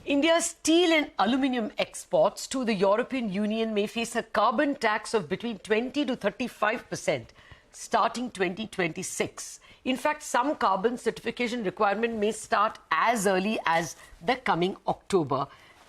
India's steel and aluminium exports to the European Union may face a carbon tax of between 20 to 35% starting 2026. In fact, some carbon certification requirement may start as early as the coming October.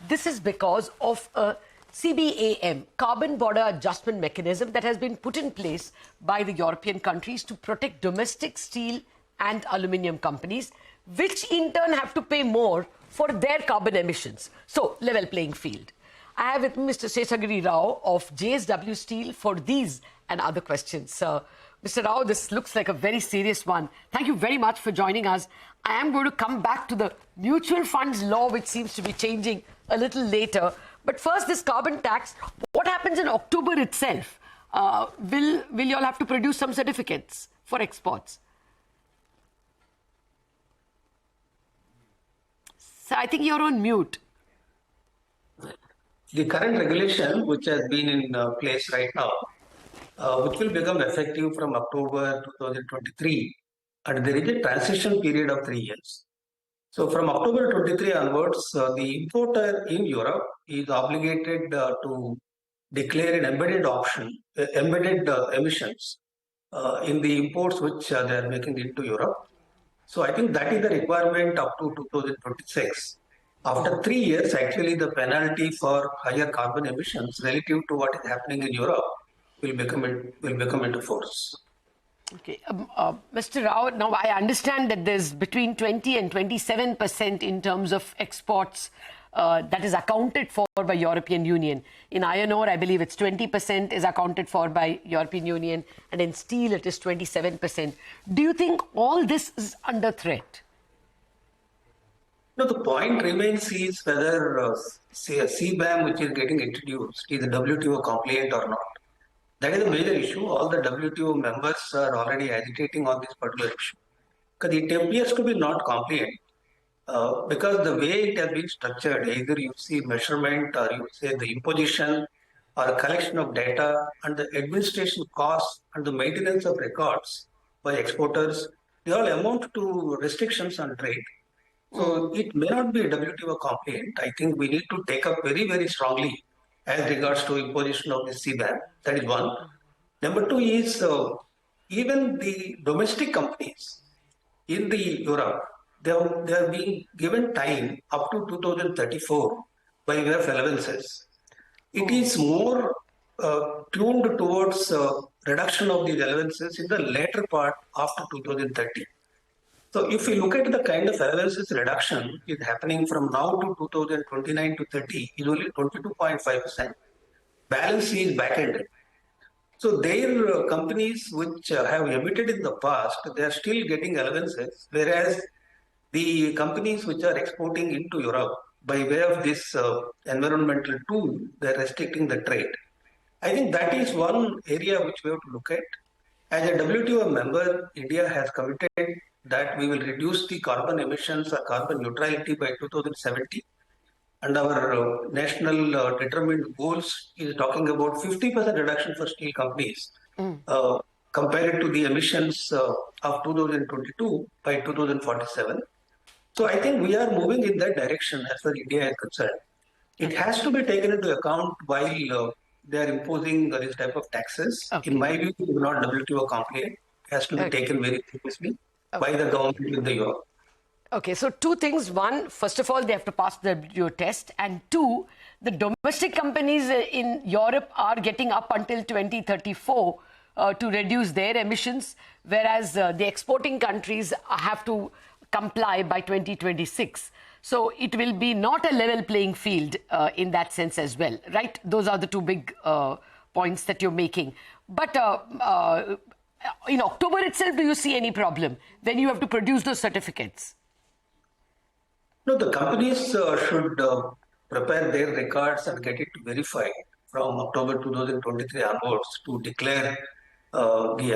This is because of a CBAM, Carbon Border Adjustment Mechanism, that has been put in place by the European countries to protect domestic steel and aluminium companies, which in turn have to pay more for their carbon emissions. So, level playing field. I have with me Mr. Seshagiri Rao of JSW Steel for these and other questions. Mr. Rao, this looks like a very serious one. Thank you very much for joining us. I am going to come back to the mutual funds law, which seems to be changing a little later. But first, this carbon tax, what happens in October itself? Will you all have to produce some certificates for exports? So I think you're on mute. The current regulation, which has been in place right now, which will become effective from October 2023, and there is a transition period of 3 years. So from October 23 onwards, the importer in Europe is obligated to declare an embedded emissions in the imports which they are making into Europe. So I think that is the requirement up to 2026. After 3 years, actually, the penalty for higher carbon emissions relative to what is happening in Europe will become into force. Okay, Mr. Rao, now I understand that there's between 20 and 27% in terms of exports that is accounted for by European Union. In iron ore, I believe it's 20% is accounted for by European Union, and in steel it is 27%. Do you think all this is under threat? No, the point remains is whether, say, a CBAM which is getting introduced is WTO compliant or not. That is a major issue. All the WTO members are already agitating on this particular issue, because it appears to be not compliant. Because the way it has been structured, either you see measurement or you say the imposition or a collection of data and the administration costs and the maintenance of records by exporters, they all amount to restrictions on trade. So it may not be WTO compliant. I think we need to take up very, very strongly as regards to imposition of the CBAM. That is one. Number two is even the domestic companies in the Europe, they are being given time up to 2034 by way of allowances. It is more tuned towards reduction of these allowances in the later part after 2030. So if we look at the kind of allowances reduction is happening from now to 2029 to 30 is only 22.5%. Balance is back-ended. So their companies which have emitted in the past, they are still getting allowances, whereas the companies which are exporting into Europe by way of this environmental tool, they are restricting the trade. I think that is one area which we have to look at. As a WTO member, India has committed that we will reduce the carbon emissions or carbon neutrality by 2070. And our national determined goals is talking about 50% reduction for steel companies compared to the emissions of 2022 by 2047. So I think we are moving in that direction as far as India is concerned. It has to be taken into account while they are imposing this type of taxes. Okay. In my view, it is not WTO compliant. It has to be taken very seriously by the government in the Europe. Okay, so two things. One, first of all, they have to pass the WTO test. And two, the domestic companies in Europe are getting up until 2034 to reduce their emissions, whereas the exporting countries have to comply by 2026. So it will be not a level playing field in that sense as well, right? Those are the two big points that you're making. But in October itself, do you see any problem when you have to produce those certificates? No, the companies should prepare their records and get it verified from October 2023 onwards to declare the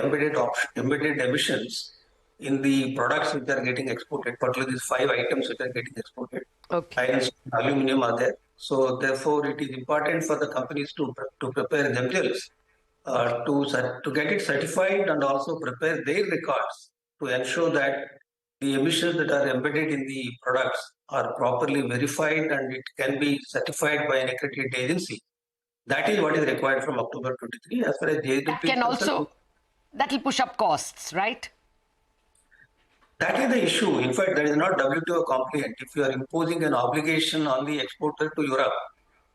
embedded emissions in the products which are getting exported, particularly these 5 items which are getting exported. Okay. Iron, aluminum are there. So therefore, it is important for the companies to prepare themselves to get it certified and also prepare their records to ensure that the emissions that are embedded in the products are properly verified and it can be certified by an accredited agency. That is what is required from October 23. As far as That JSW is can concerned, also, that'll push up costs, right? that is the issue. In fact, that is not WTO compliant. If you are imposing an obligation on the exporter to Europe,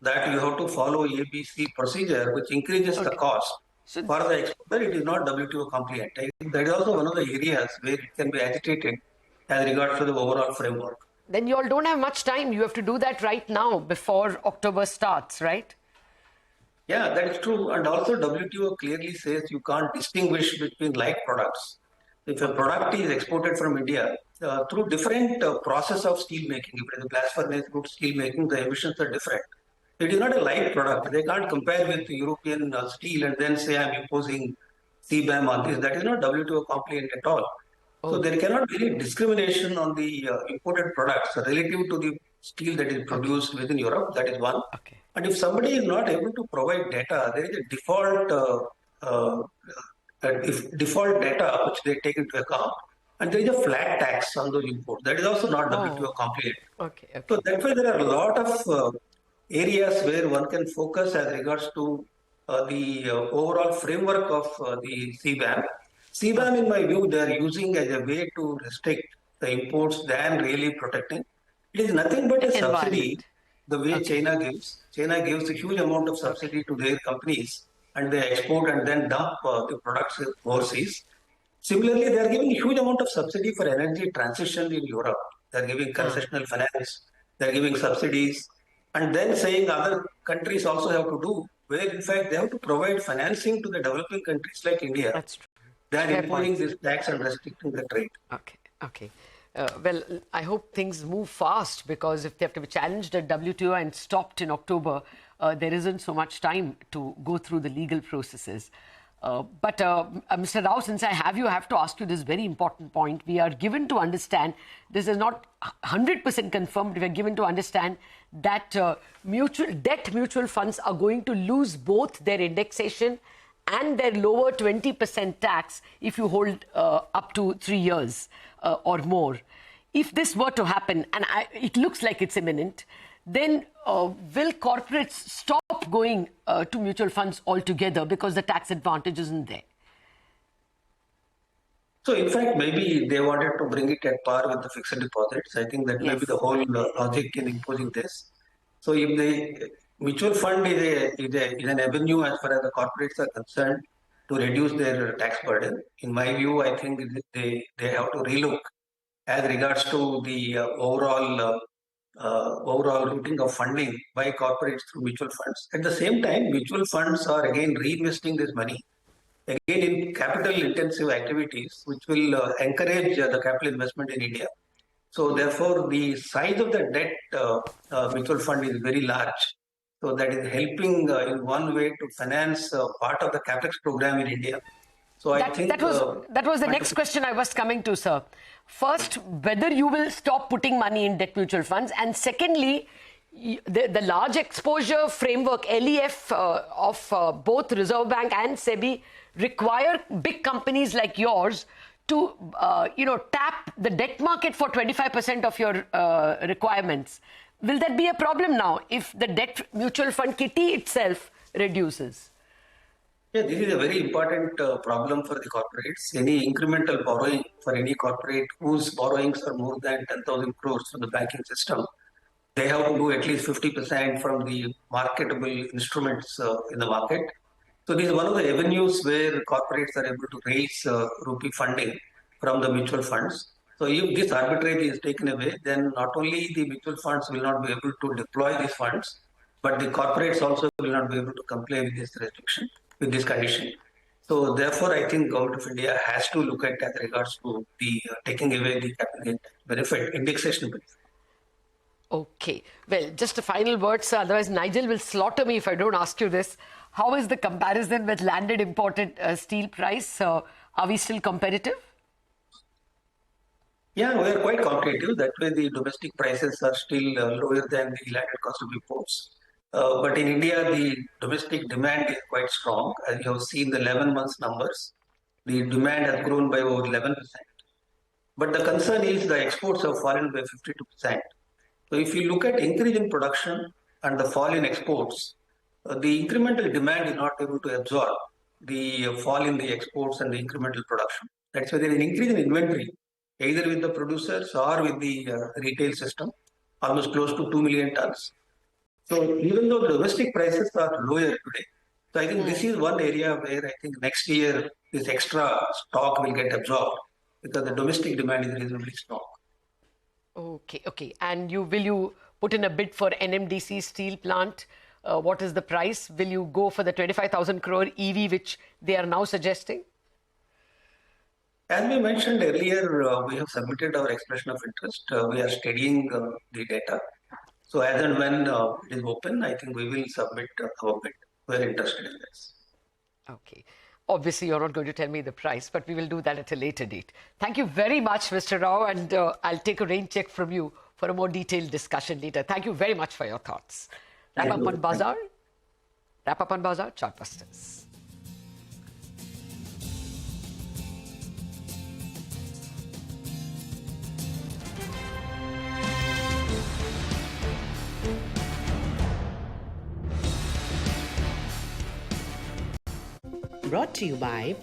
that you have to follow ABC procedure, which increases the Okay. cost. So For the exporter, it is not WTO compliant. I think that is also one of the areas where it can be agitated as regards to the overall framework. then you all don't have much time. You have to do that right now before October starts, right? Yeah, that is true. And also WTO clearly says you can't distinguish between like products. If a product is exported from India through different process of steel making, if it is a blast furnace route steel making, the emissions are different. It is not a like product. They can't compare with European steel and then say I'm imposing CBAM on this. That is not WTO compliant at all. So Oh, there cannot be any discrimination on the imported products relative to the steel that is okay. produced within Europe. That is one. Okay. And if somebody is not able to provide data, there is a default uh, default data which they take into account, and there is a flat tax on those imports. That is also not WTO Oh, compliant. okay. So Okay. that's why there are a lot of areas where one can focus as regards to the overall framework of the CBAM. CBAM, Okay. in my view, they are using as a way to restrict the imports than really protecting. It is nothing but a subsidy, Environment. the way Okay. China gives. China gives a huge amount of Okay. subsidy to their companies and they export and then dump the products overseas. Similarly, they are giving a huge amount of subsidy for energy transition in Europe. They are giving Ah. concessional finance, they are giving subsidies, and then saying other countries also have to do, where in fact they have to provide financing to the developing countries like India That's true. than Fair imposing points. this tax and restricting the trade. Okay, okay. Well, I hope things move fast because if they have to be challenged at WTO and stopped in October, there isn't so much time to go through the legal processes. But Mr. Rao, since I have you, I have to ask you this very important point. We are given to understand, this is not 100% confirmed, we are given to understand that mutual funds are going to lose both their indexation and their lower 20% tax if you hold up to 3 years or more. If this were to happen, and it looks like it's imminent, then will corporates stop going to mutual funds altogether because the tax advantage isn't there? So, in fact, maybe they wanted to bring it at par with the fixed deposits. I think that may be Yes, the whole logic in imposing this. So, if the mutual fund is an avenue as far as the corporates are concerned to reduce their tax burden, in my view, I think they have to relook as regards to the overall routing of funding by corporates through mutual funds. At the same time, mutual funds are again reinvesting this money again in capital intensive activities, which will encourage the capital investment in India. So therefore, the size of the debt mutual fund is very large. So that is helping in one way to finance part of the capex program in India. So I That, think that was that was the next question I was coming to, sir. First, whether you will stop putting money in debt mutual funds, and secondly, the large exposure framework (LEF) of both Reserve Bank and SEBI require big companies like yours to tap the debt market for 25% of your requirements. Will that be a problem now if the debt mutual fund kitty itself reduces? yeah, this is a very important problem for the corporates. Any incremental borrowing for any corporate whose borrowings are more than 10,000 crores from the banking system, they have to do at least 50% from the marketable instruments in the market. So this is one of the avenues where corporates are able to raise rupee funding from the mutual funds. So if this arbitrage is taken away, then not only the mutual funds will not be able to deploy these funds, but the corporates also will not be able to comply with this restriction, with this condition. So therefore, I think Government of India has to look at as regards to the taking away the capital gain benefit, indexation benefit. Okay. Well, just a final word, sir. Otherwise, Nigel will slaughter me if I don't ask you this. How is the comparison with landed imported steel price? Are we still competitive? Yeah, we are quite competitive. That way, the domestic prices are still lower than the landed cost of imports. But in India, the domestic demand is quite strong. As you have seen the 11 months numbers, the demand has grown by over 11%. But the concern is the exports have fallen by 52%. So if you look at increase in production and the fall in exports, the incremental demand is not able to absorb the fall in the exports and the incremental production. That's why there is an increase in inventory, either with the producers or with the retail system, almost close to 2 million tons. So even though the domestic prices are lower today, so I think this is one area where I think next year this extra stock will get absorbed because the domestic demand is reasonably strong. Okay, okay. And will you put in a bid for NMDC steel plant? What is the price? Will you go for the 25,000 crore EV, which they are now suggesting? As we mentioned earlier, we have submitted our expression of interest. We are studying the data. So as and when it is open, I think we will submit our bid. We are interested in this. Okay. Obviously, you're not going to tell me the price, but we will do that at a later date. Thank you very much, Mr. Rao, and I'll take a rain check from you for a more detailed discussion later. Thank you very much for your thoughts. Wrap up on Bazaar, Chartbusters. Brought to you by